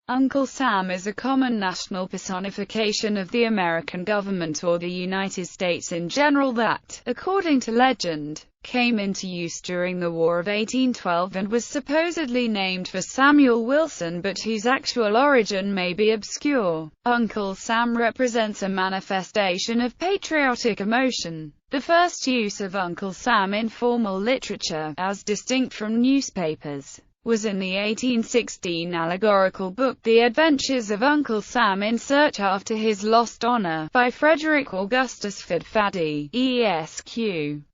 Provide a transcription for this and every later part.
Uncle Sam is a common national personification of the American government or the United States in general that, according to legend, came into use during the War of 1812 and was supposedly named for Samuel Wilson but whose actual origin may be obscure. Uncle Sam represents a manifestation of patriotic emotion. The first use of Uncle Sam in formal literature, as distinct from newspapers, was in the 1816 allegorical book The Adventures of Uncle Sam in Search After His Lost Honor, by Frederick Augustus Faddy, Esq.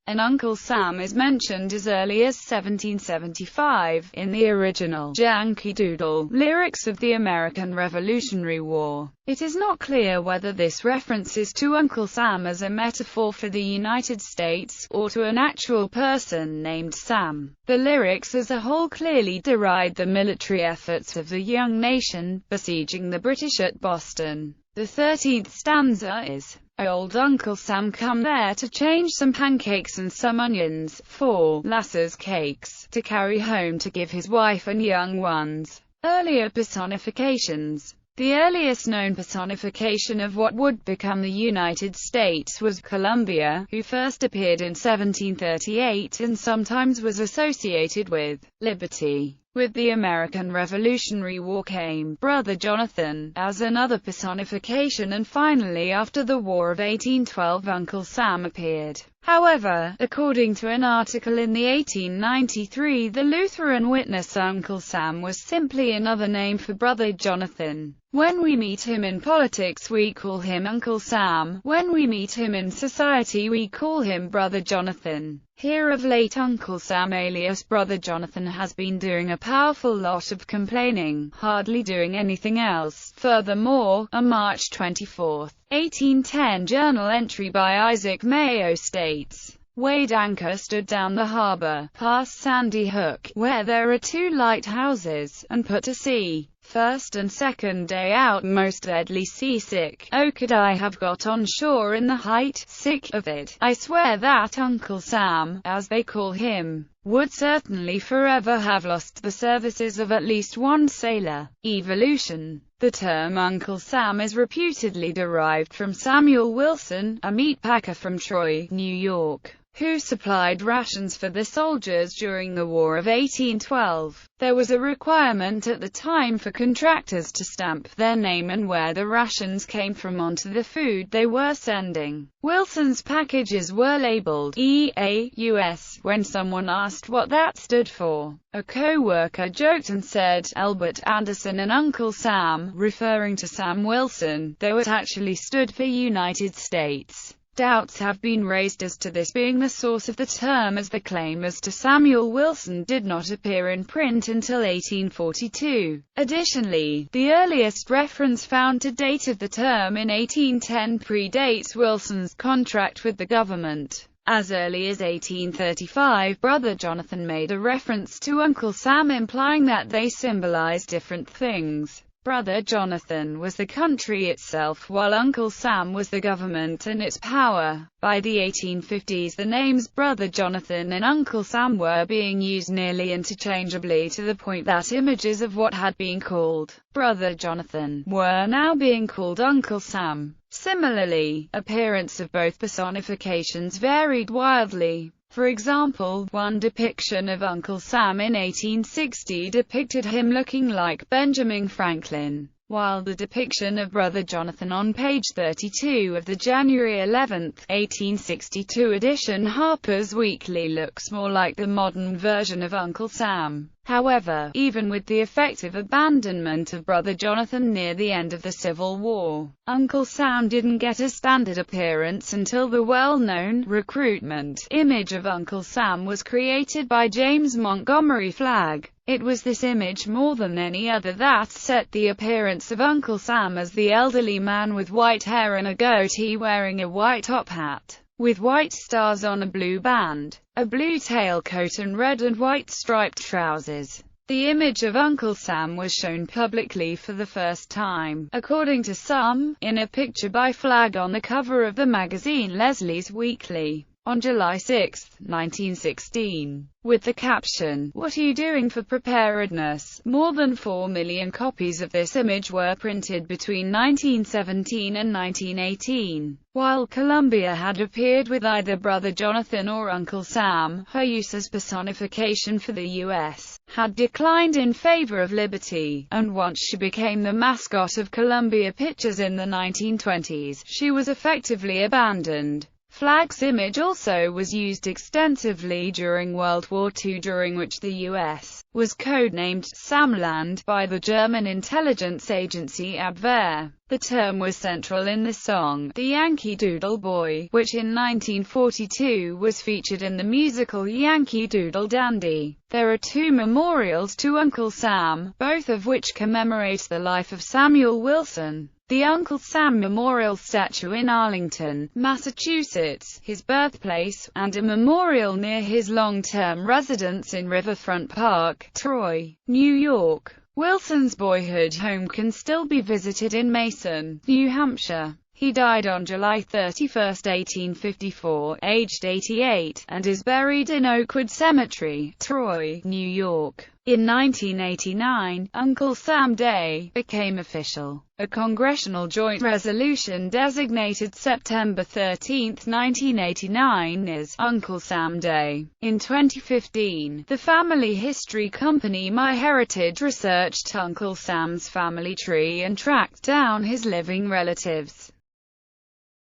And Uncle Sam is mentioned as early as 1775, in the original Yankee Doodle lyrics of the American Revolutionary War. It is not clear whether this reference is to Uncle Sam as a metaphor for the United States, or to an actual person named Sam. The lyrics as a whole clearly deride the military efforts of the young nation, besieging the British at Boston. The 13th stanza is, "Old Uncle Sam come there to change some pancakes and some onions, for Lasser's cakes, to carry home to give his wife and young ones." Earlier personifications. The earliest known personification of what would become the United States was Columbia, who first appeared in 1738 and sometimes was associated with liberty. With the American Revolutionary War came Brother Jonathan, as another personification, and finally after the War of 1812 Uncle Sam appeared. However, according to an article in the 1893 The Lutheran Witness, Uncle Sam was simply another name for Brother Jonathan. When we meet him in politics we call him Uncle Sam. When we meet him in society we call him Brother Jonathan. Here of late Uncle Sam alias Brother Jonathan has been doing a powerful lot of complaining, hardly doing anything else. Furthermore, a March 24, 1810 journal entry by Isaac Mayo states, "Weighed anchor stood down the harbor, past Sandy Hook, where there are 2 lighthouses, and put to sea. First and second day out most deadly seasick. Oh, could I have got on shore in the height, sick of it. I swear that Uncle Sam, as they call him, would certainly forever have lost the services of at least one sailor." Evolution. The term Uncle Sam is reputedly derived from Samuel Wilson, a meatpacker from Troy, New York, who supplied rations for the soldiers during the War of 1812. There was a requirement at the time for contractors to stamp their name and where the rations came from onto the food they were sending. Wilson's packages were labeled EAUS. When someone asked what that stood for, a co-worker joked and said, "Albert Anderson and Uncle Sam," referring to Sam Wilson, though it actually stood for United States. Doubts have been raised as to this being the source of the term, as the claim as to Samuel Wilson did not appear in print until 1842. Additionally, the earliest reference found to date of the term in 1810 predates Wilson's contract with the government. As early as 1835, Brother Jonathan made a reference to Uncle Sam implying that they symbolize different things. Brother Jonathan was the country itself, while Uncle Sam was the government and its power. By the 1850s the names Brother Jonathan and Uncle Sam were being used nearly interchangeably, to the point that images of what had been called Brother Jonathan were now being called Uncle Sam. Similarly, appearance of both personifications varied wildly. For example, one depiction of Uncle Sam in 1860 depicted him looking like Benjamin Franklin, while the depiction of Brother Jonathan on page 32 of the January 11, 1862 edition Harper's Weekly looks more like the modern version of Uncle Sam. However, even with the effective abandonment of Brother Jonathan near the end of the Civil War, Uncle Sam didn't get a standard appearance until the well-known recruitment image of Uncle Sam was created by James Montgomery Flagg. It was this image more than any other that set the appearance of Uncle Sam as the elderly man with white hair and a goatee wearing a white top hat, with white stars on a blue band, a blue tailcoat and red and white striped trousers. The image of Uncle Sam was shown publicly for the first time, according to some, in a picture by Flagg on the cover of the magazine Leslie's Weekly. on July 6, 1916, with the caption, "What are you doing for preparedness?" More than 4 million copies of this image were printed between 1917 and 1918. While Columbia had appeared with either Brother Jonathan or Uncle Sam, her use as personification for the U.S. had declined in favor of Liberty, and once she became the mascot of Columbia Pictures in the 1920s, she was effectively abandoned. Flag's image also was used extensively during World War II, during which the U.S. was codenamed Samland by the German intelligence agency Abwehr. The term was central in the song, The Yankee Doodle Boy, which in 1942 was featured in the musical Yankee Doodle Dandy. There are 2 memorials to Uncle Sam, both of which commemorate the life of Samuel Wilson. The Uncle Sam Memorial statue in Arlington, Massachusetts, his birthplace, and a memorial near his long-term residence in Riverfront Park, Troy, New York. Wilson's boyhood home can still be visited in Mason, New Hampshire. He died on July 31, 1854, aged 88, and is buried in Oakwood Cemetery, Troy, New York. In 1989, Uncle Sam Day became official. A congressional joint resolution designated September 13, 1989 as Uncle Sam Day. In 2015, the family history company MyHeritage researched Uncle Sam's family tree and tracked down his living relatives.